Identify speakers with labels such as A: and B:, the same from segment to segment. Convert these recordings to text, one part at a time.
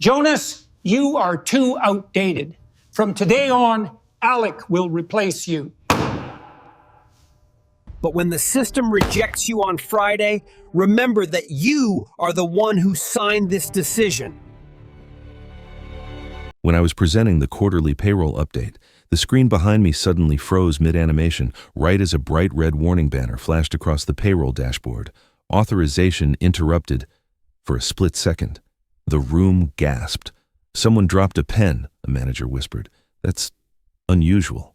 A: Jonas, you are too outdated. From today on, Alec will replace you.
B: But when the system rejects you on Friday, remember that you are the one who signed this decision.
C: When I was presenting the quarterly payroll update, the screen behind me suddenly froze mid-animation, right as a bright red warning banner flashed across the payroll dashboard. Authorization interrupted. For a split second, the room gasped. Someone dropped a pen, a manager whispered. That's unusual.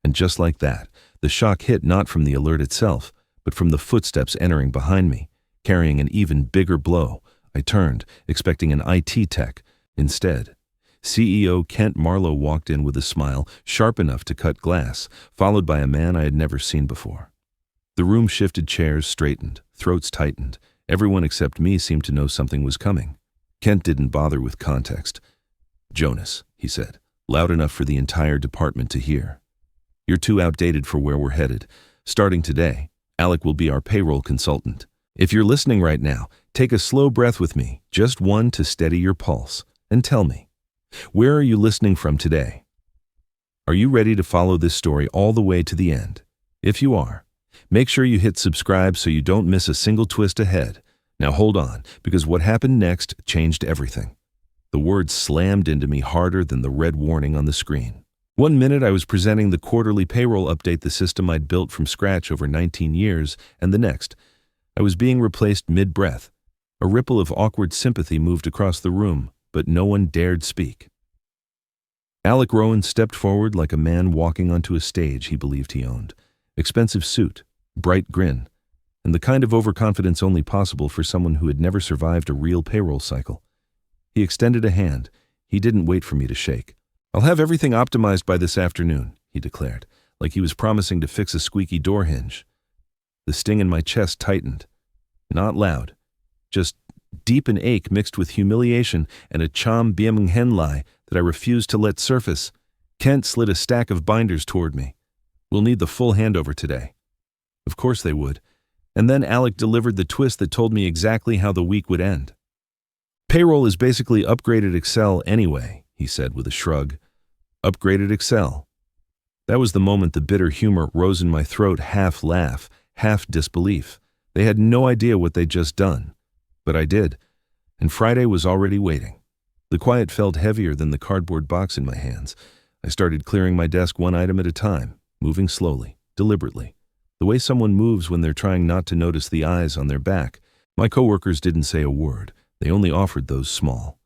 C: And just like that, the shock hit not from the alert itself, but from the footsteps entering behind me, carrying an even bigger blow. I turned, expecting an IT tech. Instead, CEO Kent Marlowe walked in with a smile sharp enough to cut glass, followed by a man I had never seen before. The room shifted, chairs straightened, throats tightened. Everyone except me seemed to know something was coming. Kent didn't bother with context. "Jonas," he said, loud enough for the entire department to hear. "You're too outdated for where we're headed. Starting today, Alec will be our payroll consultant. If you're listening right now, take a slow breath with me, just one to steady your pulse, and tell me, where are you listening from today? Are you ready to follow this story all the way to the end? If you are, make sure you hit subscribe so you don't miss a single twist ahead. Now hold on, because what happened next changed everything." The words slammed into me harder than the red warning on the screen. 1 minute I was presenting the quarterly payroll update, the system I'd built from scratch over 19 years, and the next, I was being replaced mid-breath. A ripple of awkward sympathy moved across the room, but no one dared speak. Alec Rowan stepped forward like a man walking onto a stage he believed he owned. Expensive suit, bright grin, and the kind of overconfidence only possible for someone who had never survived a real payroll cycle. He extended a hand. He didn't wait for me to shake. "I'll have everything optimized by this afternoon," he declared, like he was promising to fix a squeaky door hinge. The sting in my chest tightened. Not loud, just deep in ache mixed with humiliation and a cham biemng hen lie that I refused to let surface. Kent slid a stack of binders toward me. "We'll need the full handover today." Of course they would. And then Alec delivered the twist that told me exactly how the week would end. "Payroll is basically upgraded Excel anyway," he said with a shrug. Upgraded Excel. That was the moment the bitter humor rose in my throat, half laugh, half disbelief. They had no idea what they'd just done. But I did, and Friday was already waiting. The quiet felt heavier than the cardboard box in my hands. I started clearing my desk one item at a time, moving slowly, deliberately, the way someone moves when they're trying not to notice the eyes on their back. My coworkers didn't say a word. They only offered those small,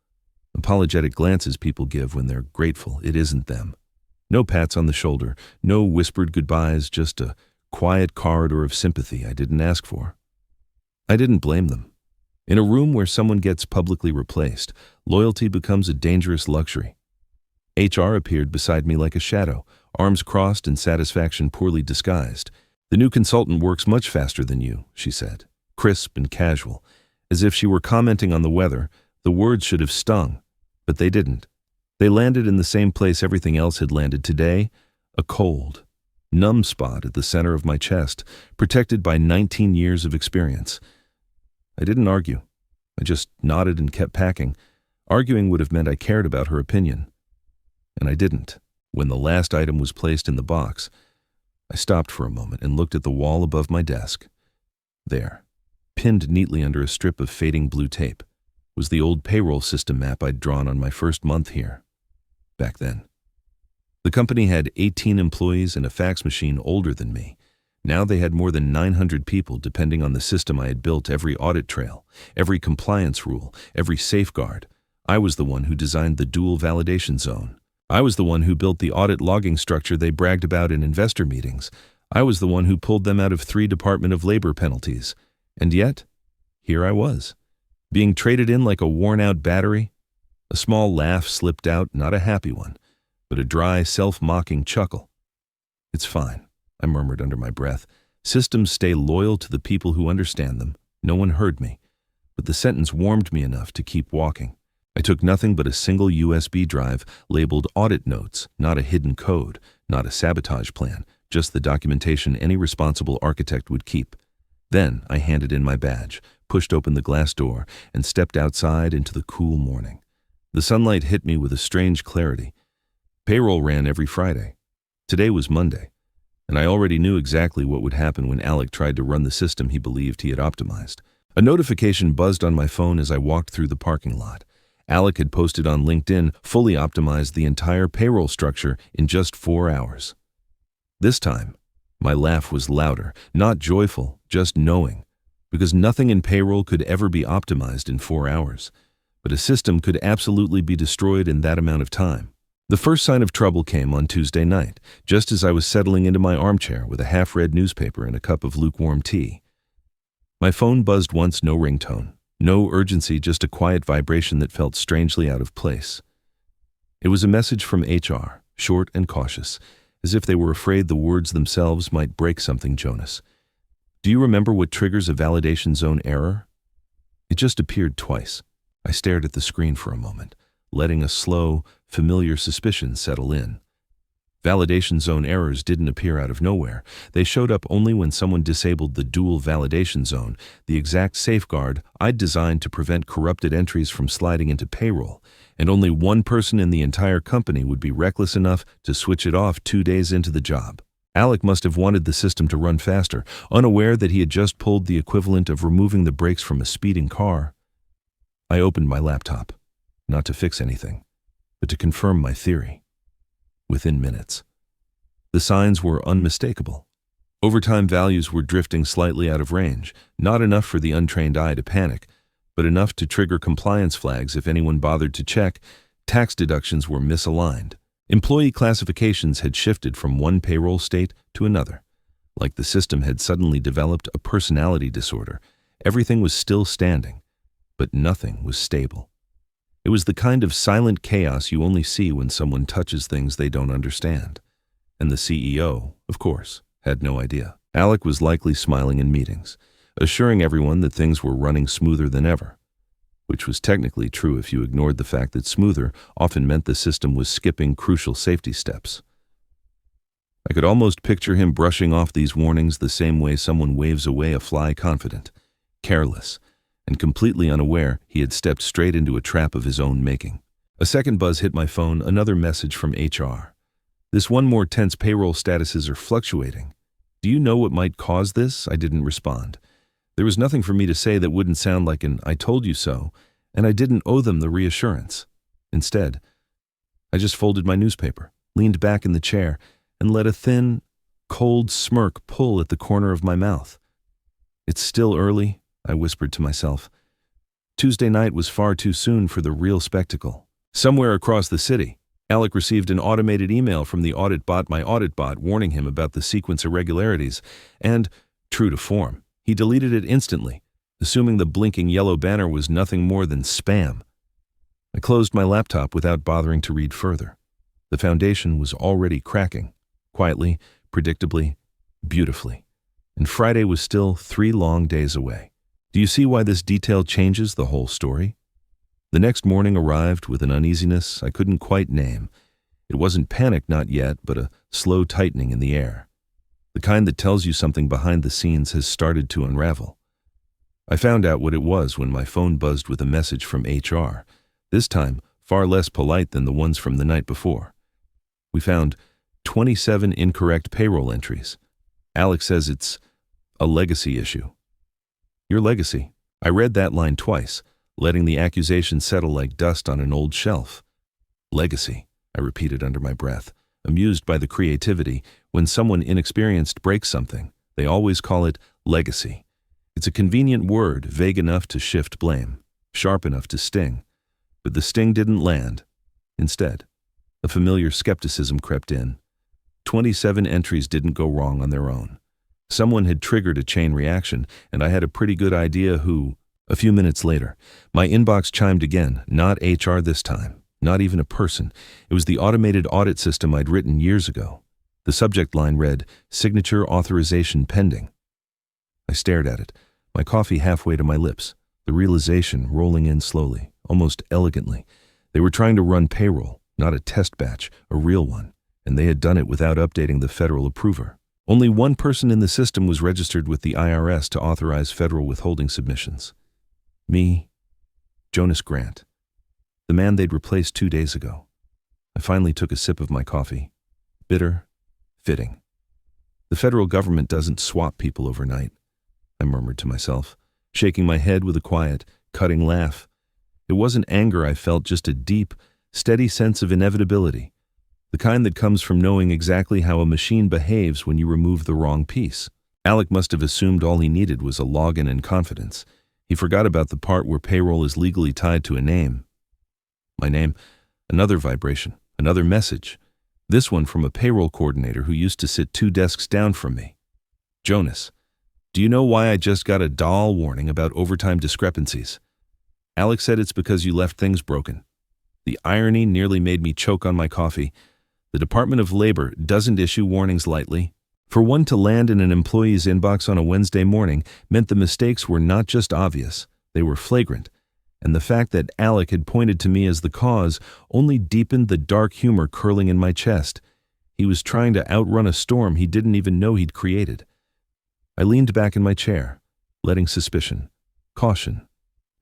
C: apologetic glances people give when they're grateful it isn't them. No pats on the shoulder, no whispered goodbyes, just a quiet corridor of sympathy I didn't ask for. I didn't blame them. In a room where someone gets publicly replaced, loyalty becomes a dangerous luxury. HR appeared beside me like a shadow, arms crossed and satisfaction poorly disguised. "The new consultant works much faster than you," she said, crisp and casual, as if she were commenting on the weather. The words should have stung, but they didn't. They landed in the same place everything else had landed today, a cold, numb spot at the center of my chest, protected by 19 years of experience. I didn't argue. I just nodded and kept packing. Arguing would have meant I cared about her opinion. And I didn't. When the last item was placed in the box, I stopped for a moment and looked at the wall above my desk. There, pinned neatly under a strip of fading blue tape, was the old payroll system map I'd drawn on my first month here. Back then. The company had 18 employees and a fax machine older than me. Now they had more than 900 people depending on the system I had built, every audit trail, every compliance rule, every safeguard. I was the one who designed the dual validation zone. I was the one who built the audit logging structure they bragged about in investor meetings. I was the one who pulled them out of 3 Department of Labor penalties. And yet, here I was, being traded in like a worn-out battery. A small laugh slipped out, not a happy one, but a dry, self-mocking chuckle. "It's fine," I murmured under my breath. "Systems stay loyal to the people who understand them." No one heard me, but the sentence warmed me enough to keep walking. I took nothing but a single USB drive labeled Audit Notes, not a hidden code, not a sabotage plan, just the documentation any responsible architect would keep. Then I handed in my badge, pushed open the glass door, and stepped outside into the cool morning. The sunlight hit me with a strange clarity. Payroll ran every Friday. Today was Monday, and I already knew exactly what would happen when Alec tried to run the system he believed he had optimized. A notification buzzed on my phone as I walked through the parking lot. Alec had posted on LinkedIn, fully optimized the entire payroll structure in just 4 hours. This time, my laugh was louder, not joyful, just knowing, because nothing in payroll could ever be optimized in 4 hours, but a system could absolutely be destroyed in that amount of time. The first sign of trouble came on Tuesday night, just as I was settling into my armchair with a half-read newspaper and a cup of lukewarm tea. My phone buzzed once, no ringtone, no urgency, just a quiet vibration that felt strangely out of place. It was a message from HR, short and cautious, as if they were afraid the words themselves might break something. Jonas, do you remember what triggers a validation zone error? It just appeared twice. I stared at the screen for a moment, letting a slow, familiar suspicion settle in. Validation zone errors didn't appear out of nowhere. They showed up only when someone disabled the dual validation zone, the exact safeguard I'd designed to prevent corrupted entries from sliding into payroll, and only one person in the entire company would be reckless enough to switch it off 2 days into the job. Alec must have wanted the system to run faster, unaware that he had just pulled the equivalent of removing the brakes from a speeding car. I opened my laptop, not to fix anything, but to confirm my theory. Within minutes, the signs were unmistakable. Overtime values were drifting slightly out of range, not enough for the untrained eye to panic, but enough to trigger compliance flags if anyone bothered to check. Tax deductions were misaligned. Employee classifications had shifted from one payroll state to another. Like the system had suddenly developed a personality disorder. Everything was still standing, but nothing was stable. It was the kind of silent chaos you only see when someone touches things they don't understand. And the CEO, of course, had no idea. Alec was likely smiling in meetings, assuring everyone that things were running smoother than ever, which was technically true if you ignored the fact that smoother often meant the system was skipping crucial safety steps. I could almost picture him brushing off these warnings the same way someone waves away a fly, confident, careless, and completely unaware he had stepped straight into a trap of his own making. A second buzz hit my phone, another message from HR. This one more tense. Payroll statuses are fluctuating. Do you know what might cause this? I didn't respond. There was nothing for me to say that wouldn't sound like an "I told you so," and I didn't owe them the reassurance. Instead, I just folded my newspaper, leaned back in the chair, and let a thin, cold smirk pull at the corner of my mouth. It's still early, I whispered to myself. Tuesday night was far too soon for the real spectacle. Somewhere across the city, Alec received an automated email from the audit bot, my audit bot, warning him about the sequence irregularities, and, true to form, he deleted it instantly, assuming the blinking yellow banner was nothing more than spam. I closed my laptop without bothering to read further. The foundation was already cracking, quietly, predictably, beautifully, and Friday was still 3 long days away. Do you see why this detail changes the whole story? The next morning arrived with an uneasiness I couldn't quite name. It wasn't panic, not yet, but a slow tightening in the air. The kind that tells you something behind the scenes has started to unravel. I found out what it was when my phone buzzed with a message from HR, this time far less polite than the ones from the night before. We found 27 incorrect payroll entries. Alex says it's a legacy issue. Your legacy. I read that line twice, letting the accusation settle like dust on an old shelf. Legacy, I repeated under my breath, amused by the creativity. When someone inexperienced breaks something, they always call it legacy. It's a convenient word, vague enough to shift blame, sharp enough to sting. But the sting didn't land. Instead, a familiar skepticism crept in. 27 entries didn't go wrong on their own. Someone had triggered a chain reaction, and I had a pretty good idea who. A few minutes later, my inbox chimed again, not HR this time, not even a person. It was the automated audit system I'd written years ago. The subject line read, "Signature authorization pending." I stared at it, my coffee halfway to my lips, the realization rolling in slowly, almost elegantly. They were trying to run payroll, not a test batch, a real one, and they had done it without updating the federal approver. Only one person in the system was registered with the IRS to authorize federal withholding submissions. Me, Jonas Grant. the man they'd replaced 2 days ago. I finally took a sip of my coffee. Bitter, fitting. The federal government doesn't swap people overnight, I murmured to myself, shaking my head with a quiet, cutting laugh. It wasn't anger I felt, just a deep, steady sense of inevitability, the kind that comes from knowing exactly how a machine behaves when you remove the wrong piece. Alec must have assumed all he needed was a login and confidence. He forgot about the part where payroll is legally tied to a name. My name, another vibration, another message. This one from a payroll coordinator who used to sit 2 desks down from me. Jonas, do you know why I just got a doll warning about overtime discrepancies? Alec said it's because you left things broken. The irony nearly made me choke on my coffee. The Department of Labor doesn't issue warnings lightly. For one to land in an employee's inbox on a Wednesday morning meant the mistakes were not just obvious, they were flagrant. And the fact that Alec had pointed to me as the cause only deepened the dark humor curling in my chest. He was trying to outrun a storm he didn't even know he'd created. I leaned back in my chair, letting suspicion, caution,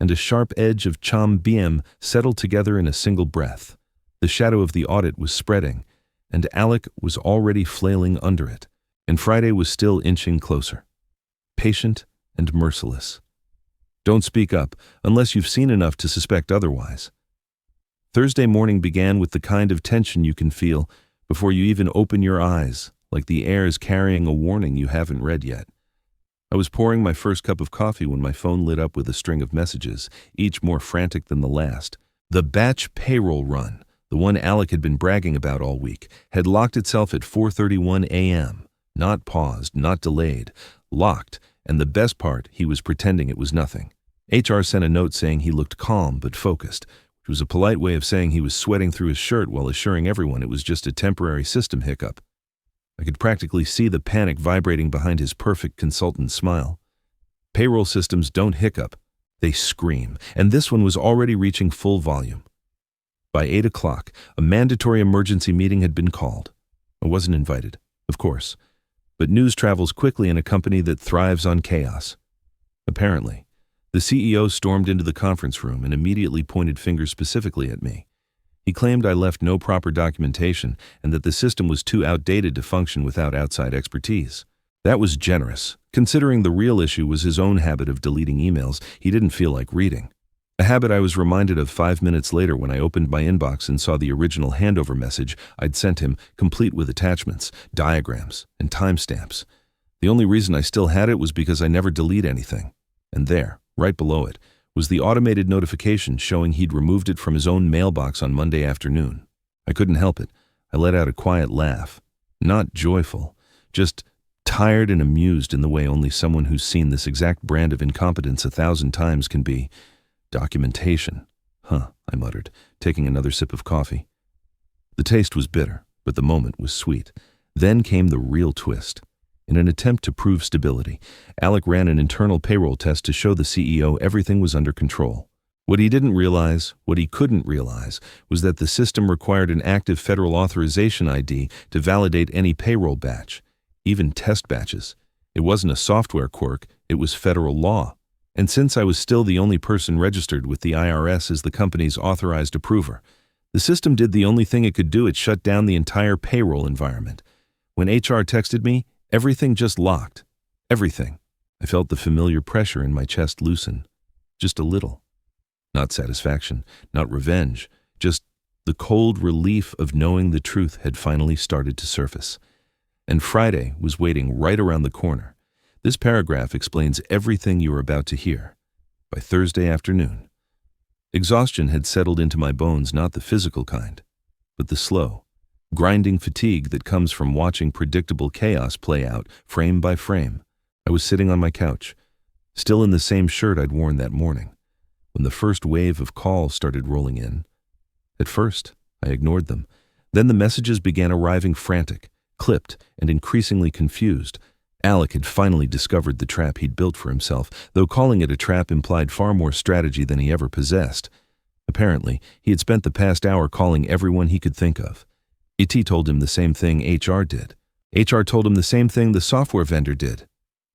C: and a sharp edge of cham biem settle together in a single breath. The shadow of the audit was spreading, and Alec was already flailing under it, and Friday was still inching closer, patient and merciless. Don't speak up unless you've seen enough to suspect otherwise. Thursday morning began with the kind of tension you can feel before you even open your eyes, like the air is carrying a warning you haven't read yet. I was pouring my first cup of coffee when my phone lit up with a string of messages, each more frantic than the last. The batch payroll run, the one Alec had been bragging about all week, had locked itself at 4:31 a.m. Not paused, not delayed, locked, and the best part, he was pretending it was nothing. HR sent a note saying he looked calm but focused, which was a polite way of saying he was sweating through his shirt while assuring everyone it was just a temporary system hiccup. I could practically see the panic vibrating behind his perfect consultant smile. Payroll systems don't hiccup, they scream, and this one was already reaching full volume. By 8 o'clock, a mandatory emergency meeting had been called. I wasn't invited, of course, but news travels quickly in a company that thrives on chaos. Apparently, the CEO stormed into the conference room and immediately pointed fingers specifically at me. He claimed I left no proper documentation and that the system was too outdated to function without outside expertise. That was generous, considering the real issue was his own habit of deleting emails he didn't feel like reading. A habit I was reminded of 5 minutes later when I opened my inbox and saw the original handover message I'd sent him, complete with attachments, diagrams, and timestamps. The only reason I still had it was because I never delete anything. And there, right below it, was the automated notification showing he'd removed it from his own mailbox on Monday afternoon. I couldn't help it. I let out a quiet laugh. Not joyful, just tired and amused in the way only someone who's seen this exact brand of incompetence 1,000 times can be. Documentation. I muttered, taking another sip of coffee. The taste was bitter, but the moment was sweet. Then came the real twist. In an attempt to prove stability, Alec ran an internal payroll test to show the CEO everything was under control. What he didn't realize, what he couldn't realize, was that the system required an active federal authorization ID to validate any payroll batch, even test batches. It wasn't a software quirk, it was federal law. And since I was still the only person registered with the IRS as the company's authorized approver, the system did the only thing it could do: it shut down the entire payroll environment. When HR texted me, everything just locked. Everything. I felt the familiar pressure in my chest loosen. Just a little. Not satisfaction, not revenge, just the cold relief of knowing the truth had finally started to surface. And Friday was waiting right around the corner. This paragraph explains everything you are about to hear. By Thursday afternoon, exhaustion had settled into my bones, not the physical kind, but the slow, grinding fatigue that comes from watching predictable chaos play out frame by frame. I was sitting on my couch, still in the same shirt I'd worn that morning, when the first wave of calls started rolling in. At first, I ignored them. Then the messages began arriving frantic, clipped, and increasingly confused. Alec had finally discovered the trap he'd built for himself, though calling it a trap implied far more strategy than he ever possessed. Apparently, he had spent the past hour calling everyone he could think of. IT told him the same thing HR did. HR told him the same thing the software vendor did.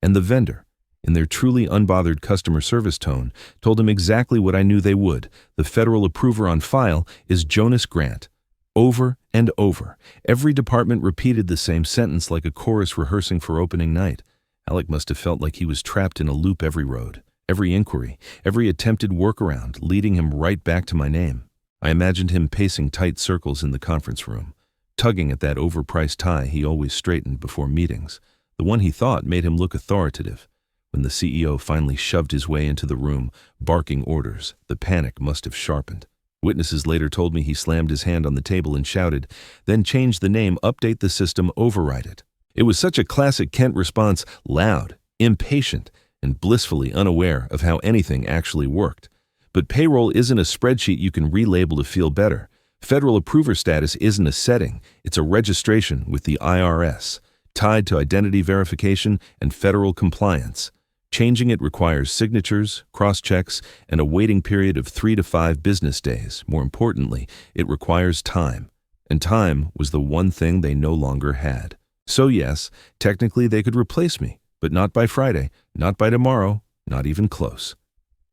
C: And the vendor, in their truly unbothered customer service tone, told him exactly what I knew they would. The federal approver on file is Jonas Grant. Over and over, every department repeated the same sentence like a chorus rehearsing for opening night. Alec must have felt like he was trapped in a loop every road, every inquiry, every attempted workaround, leading him right back to my name. I imagined him pacing tight circles in the conference room, tugging at that overpriced tie he always straightened before meetings, the one he thought made him look authoritative. When the CEO finally shoved his way into the room, barking orders, the panic must have sharpened. Witnesses later told me he slammed his hand on the table and shouted, "Then change the name, update the system, override it." It was such a classic Kent response, loud, impatient, and blissfully unaware of how anything actually worked. But payroll isn't a spreadsheet you can relabel to feel better. Federal approver status isn't a setting, it's a registration with the IRS, tied to identity verification and federal compliance. Changing it requires signatures, cross-checks, and a waiting period of 3 to 5 business days. More importantly, it requires time. And time was the one thing they no longer had. So yes, technically they could replace me, but not by Friday, not by tomorrow, not even close.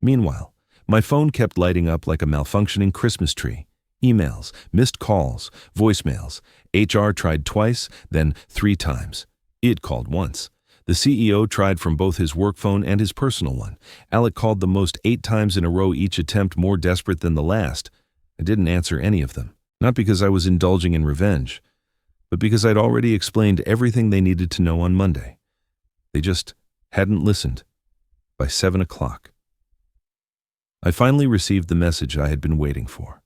C: Meanwhile, my phone kept lighting up like a malfunctioning Christmas tree. Emails, missed calls, voicemails. HR tried twice, then 3 times. It called once. The CEO tried from both his work phone and his personal one. Alec called the most 8 times in a row, each attempt more desperate than the last. I didn't answer any of them, not because I was indulging in revenge, but because I'd already explained everything they needed to know on Monday. They just hadn't listened. By 7 o'clock. I finally received the message I had been waiting for.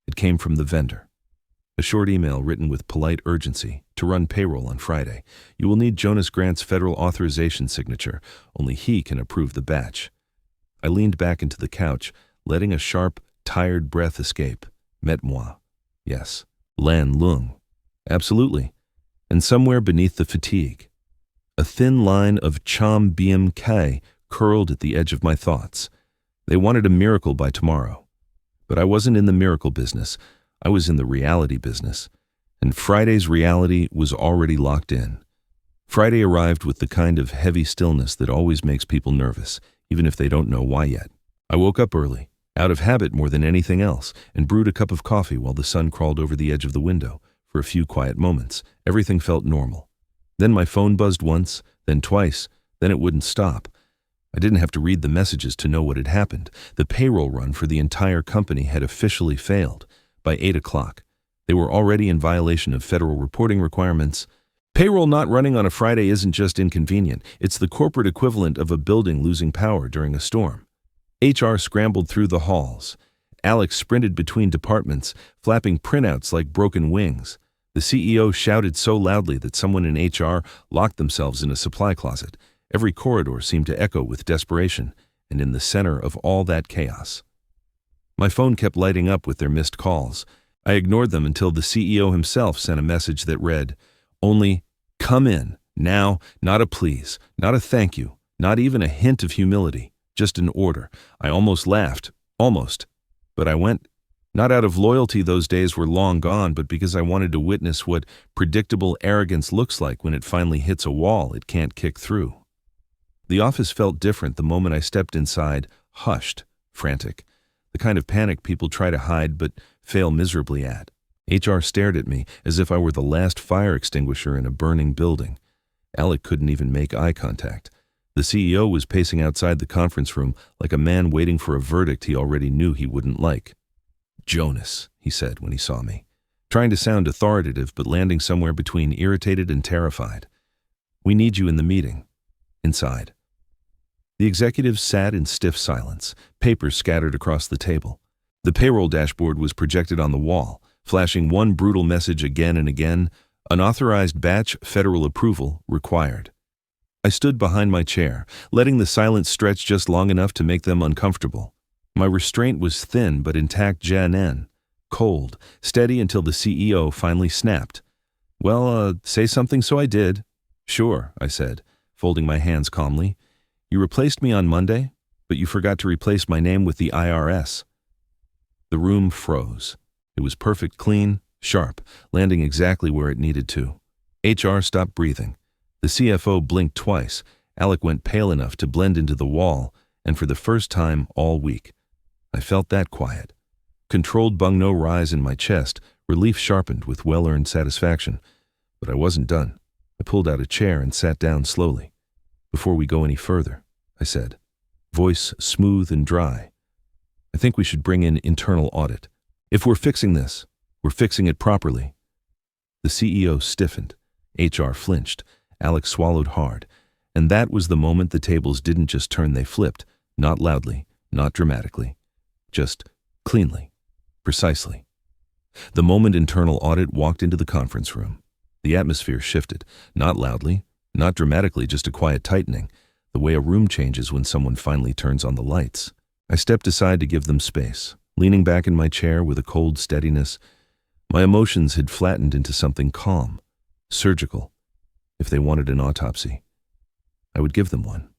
C: It came from the vendor. A short email written with polite urgency to run payroll on Friday. You will need Jonas Grant's federal authorization signature. Only he can approve the batch. I leaned back into the couch, letting a sharp, tired breath escape. Met moi. Yes. Lan Lung. Absolutely. And somewhere beneath the fatigue, a thin line of Cham Biem Kai curled at the edge of my thoughts. They wanted a miracle by tomorrow. But I wasn't in the miracle business. I was in the reality business. And Friday's reality was already locked in. Friday arrived with the kind of heavy stillness that always makes people nervous, even if they don't know why yet. I woke up early, out of habit more than anything else, and brewed a cup of coffee while the sun crawled over the edge of the window. For a few quiet moments, everything felt normal. Then my phone buzzed once, then twice, then it wouldn't stop. I didn't have to read the messages to know what had happened. The payroll run for the entire company had officially failed. By 8 o'clock, they were already in violation of federal reporting requirements. Payroll not running on a Friday isn't just inconvenient, it's the corporate equivalent of a building losing power during a storm. HR scrambled through the halls. Alex sprinted between departments, flapping printouts like broken wings. The CEO shouted so loudly that someone in HR locked themselves in a supply closet. Every corridor seemed to echo with desperation, and in the center of all that chaos, my phone kept lighting up with their missed calls. I ignored them until the CEO himself sent a message that read, "Only come in, now, not a please, not a thank you, not even a hint of humility, just an order." I almost laughed, almost. But I went, not out of loyalty, those days were long gone, but because I wanted to witness what predictable arrogance looks like when it finally hits a wall it can't kick through. The office felt different the moment I stepped inside, hushed, frantic. The kind of panic people try to hide but fail miserably at. HR stared at me as if I were the last fire extinguisher in a burning building. Alec couldn't even make eye contact. The CEO was pacing outside the conference room like a man waiting for a verdict he already knew he wouldn't like. "Jonas," he said when he saw me, trying to sound authoritative but landing somewhere between irritated and terrified. "We need you in the meeting. Inside." The executives sat in stiff silence, papers scattered across the table. The payroll dashboard was projected on the wall, flashing one brutal message again and again: unauthorized batch federal approval required. I stood behind my chair, letting the silence stretch just long enough to make them uncomfortable. My restraint was thin but intact, cold, steady until the CEO finally snapped. "Well, say something, so I did." "Sure," I said, folding my hands calmly. "You replaced me on Monday, but you forgot to replace my name with the IRS." The room froze. It was perfect, clean, sharp, landing exactly where it needed to. HR stopped breathing. The CFO blinked twice. Alec went pale enough to blend into the wall, and for the first time all week, I felt that quiet. Controlled bung-no rise in my chest, relief sharpened with well-earned satisfaction. But I wasn't done. I pulled out a chair and sat down slowly. "Before we go any further," I said, voice smooth and dry, "I think we should bring in internal audit. If we're fixing this, we're fixing it properly." The CEO stiffened. HR flinched. Alex swallowed hard. And that was the moment the tables didn't just turn, they flipped. Not loudly, not dramatically. Just cleanly. Precisely. The moment internal audit walked into the conference room, the atmosphere shifted. Not loudly, not dramatically, just a quiet tightening. The way a room changes when someone finally turns on the lights. I stepped aside to give them space, leaning back in my chair with a cold steadiness. My emotions had flattened into something calm, surgical. If they wanted an autopsy, I would give them one.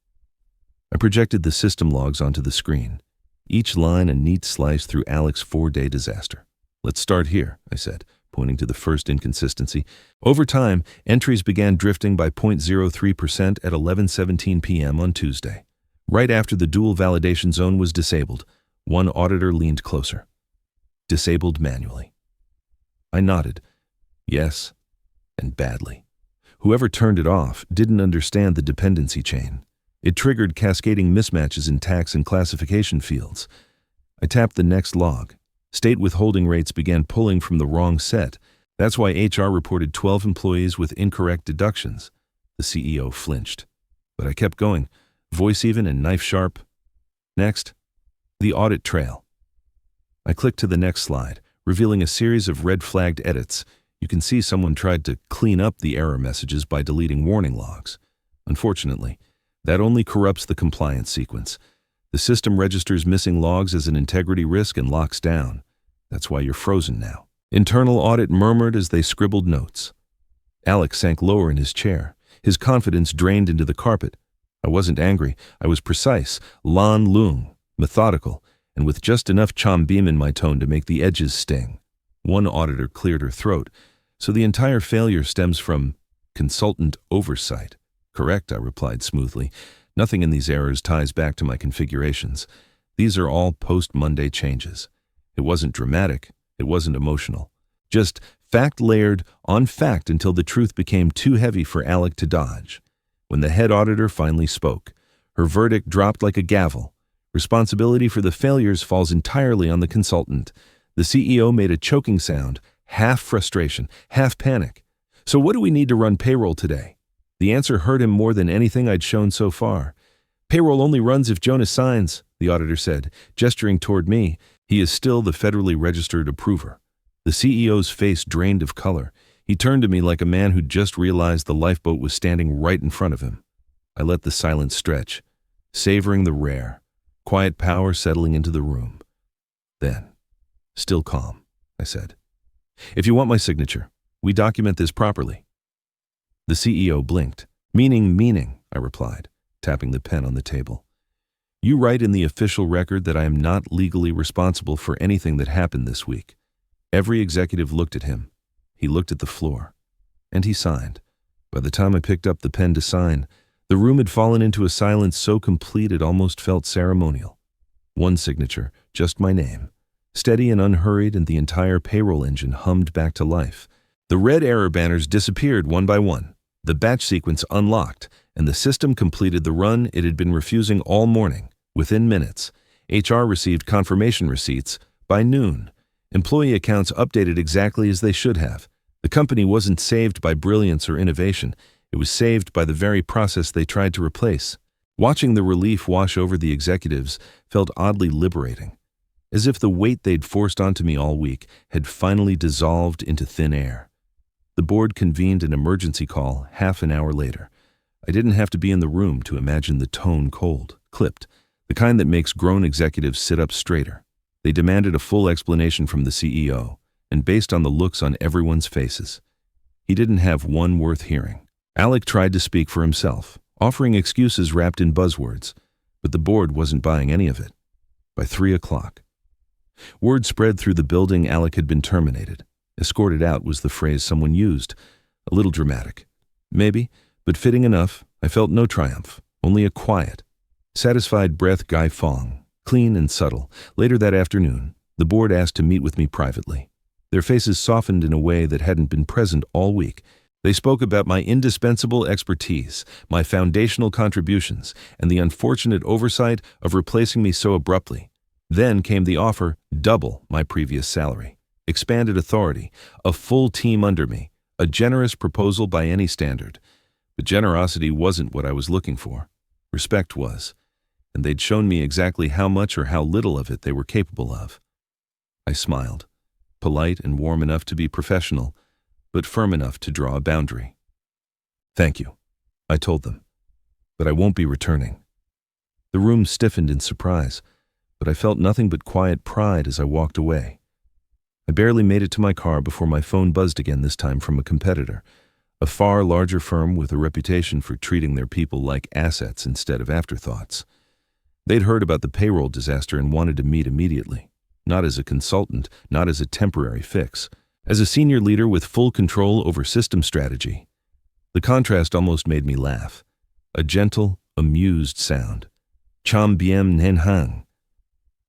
C: I projected the system logs onto the screen, each line a neat slice through Alec's 4-day disaster. "Let's start here," I said, pointing to the first inconsistency. Over time, entries began drifting by 0.03% at 11:17 p.m. on Tuesday. Right after the dual validation zone was disabled, one auditor leaned closer. "Disabled manually." I nodded. Yes, and badly. Whoever turned it off didn't understand the dependency chain. It triggered cascading mismatches in tax and classification fields. I tapped the next log. State withholding rates began pulling from the wrong set. That's why HR reported 12 employees with incorrect deductions. The CEO flinched. But I kept going, voice even and knife sharp. Next, the audit trail. I clicked to the next slide, revealing a series of red-flagged edits. You can see someone tried to clean up the error messages by deleting warning logs. Unfortunately, that only corrupts the compliance sequence. The system registers missing logs as an integrity risk and locks down. That's why you're frozen now. Internal audit murmured as they scribbled notes. Alex sank lower in his chair. His confidence drained into the carpet. I wasn't angry. I was precise, lan lung, methodical, and with just enough chom beam in my tone to make the edges sting. One auditor cleared her throat. "So the entire failure stems from consultant oversight." "Correct," I replied smoothly. "Nothing in these errors ties back to my configurations. These are all post-Monday changes." It wasn't dramatic. It wasn't emotional. Just fact layered on fact until the truth became too heavy for Alec to dodge. When the head auditor finally spoke, her verdict dropped like a gavel. Responsibility for the failures falls entirely on the consultant. The CEO made a choking sound, half frustration, half panic. "So what do we need to run payroll today?" The answer hurt him more than anything I'd shown so far. "Payroll only runs if Jonas signs," the auditor said, gesturing toward me. He is still the federally registered approver. The CEO's face drained of color. He turned to me like a man who'd just realized the lifeboat was standing right in front of him. I let the silence stretch, savoring the rare, quiet power settling into the room. Then, still calm, I said, "If you want my signature, we document this properly." The CEO blinked. Meaning, I replied, tapping the pen on the table. "You write in the official record that I am not legally responsible for anything that happened this week." Every executive looked at him. He looked at the floor. And he signed. By the time I picked up the pen to sign, the room had fallen into a silence so complete it almost felt ceremonial. One signature, just my name. Steady and unhurried, and the entire payroll engine hummed back to life. The red error banners disappeared one by one. The batch sequence unlocked, and the system completed the run it had been refusing all morning. Within minutes, HR received confirmation receipts. By noon, employee accounts updated exactly as they should have. The company wasn't saved by brilliance or innovation. It was saved by the very process they tried to replace. Watching the relief wash over the executives felt oddly liberating, as if the weight they'd forced onto me all week had finally dissolved into thin air. The board convened an emergency call half an hour later. I didn't have to be in the room to imagine the tone cold, clipped, the kind that makes grown executives sit up straighter. They demanded a full explanation from the CEO, and based on the looks on everyone's faces, he didn't have one worth hearing. Alec tried to speak for himself, offering excuses wrapped in buzzwords, but the board wasn't buying any of it. By 3 o'clock, word spread through the building Alec had been terminated. Escorted out was the phrase someone used. A little dramatic. Maybe, but fitting enough. I felt no triumph. Only a quiet, satisfied breath Guy Fong, clean and subtle. Later that afternoon, the board asked to meet with me privately. Their faces softened in a way that hadn't been present all week. They spoke about my indispensable expertise, my foundational contributions, and the unfortunate oversight of replacing me so abruptly. Then came the offer, double my previous salary, expanded authority, a full team under me, a generous proposal by any standard. But generosity wasn't what I was looking for. Respect was, and they'd shown me exactly how much or how little of it they were capable of. I smiled, polite and warm enough to be professional, but firm enough to draw a boundary. "Thank you," I told them, "but I won't be returning." The room stiffened in surprise, but I felt nothing but quiet pride as I walked away. I barely made it to my car before my phone buzzed again, this time from a competitor, a far larger firm with a reputation for treating their people like assets instead of afterthoughts. They'd heard about the payroll disaster and wanted to meet immediately, not as a consultant, not as a temporary fix, as a senior leader with full control over system strategy. The contrast almost made me laugh, a gentle, amused sound, cham bien nen hang,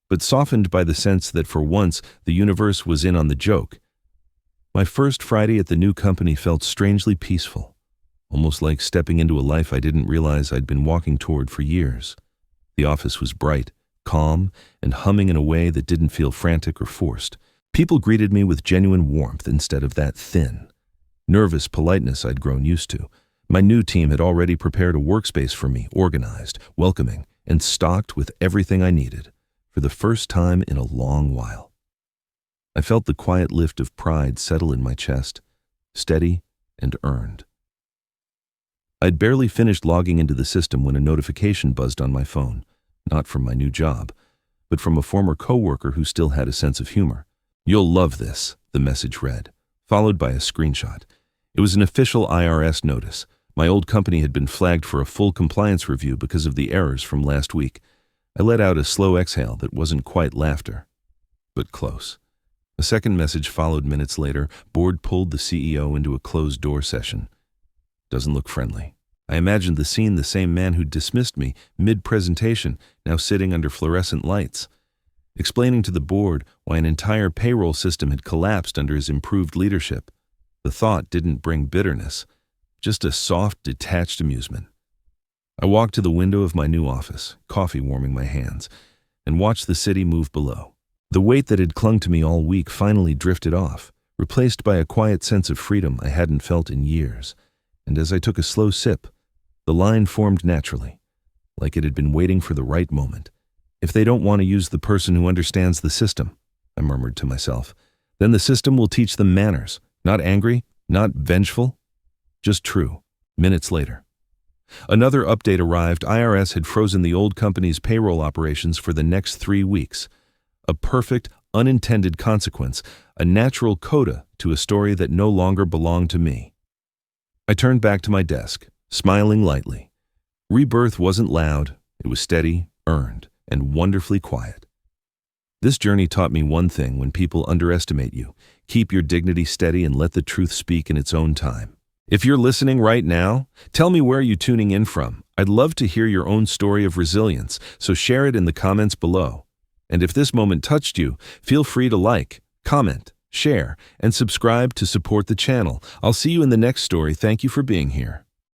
C: but softened by the sense that for once the universe was in on the joke. My first Friday at the new company felt strangely peaceful, almost like stepping into a life I didn't realize I'd been walking toward for years. The office was bright, calm, and humming in a way that didn't feel frantic or forced. People greeted me with genuine warmth instead of that thin, nervous politeness I'd grown used to. My new team had already prepared a workspace for me, organized, welcoming, and stocked with everything I needed, for the first time in a long while. I felt the quiet lift of pride settle in my chest, steady and earned. I'd barely finished logging into the system when a notification buzzed on my phone, not from my new job, but from a former coworker who still had a sense of humor. "You'll love this," the message read, followed by a screenshot. It was an official IRS notice. My old company had been flagged for a full compliance review because of the errors from last week. I let out a slow exhale that wasn't quite laughter, but close. A second message followed minutes later. Board pulled the CEO into a closed-door session. Doesn't look friendly. I imagined the scene, the same man who dismissed me mid-presentation, now sitting under fluorescent lights, explaining to the board why an entire payroll system had collapsed under his improved leadership. The thought didn't bring bitterness, just a soft, detached amusement. I walked to the window of my new office, coffee warming my hands, and watched the city move below. The weight that had clung to me all week finally drifted off, replaced by a quiet sense of freedom I hadn't felt in years. And as I took a slow sip, the line formed naturally, like it had been waiting for the right moment. "If they don't want to use the person who understands the system," I murmured to myself, "then the system will teach them manners, not angry, not vengeful, just true." Minutes later, another update arrived. IRS had frozen the old company's payroll operations for the next 3 weeks. A perfect, unintended consequence, a natural coda to a story that no longer belonged to me. I turned back to my desk, smiling lightly. Rebirth wasn't loud, it was steady, earned, and wonderfully quiet. This journey taught me one thing: when people underestimate you, keep your dignity steady and let the truth speak in its own time. If you're listening right now, tell me where you're tuning in from. I'd love to hear your own story of resilience, so share it in the comments below. And if this moment touched you, feel free to like, comment, share, and subscribe to support the channel. I'll see you in the next story. Thank you for being here.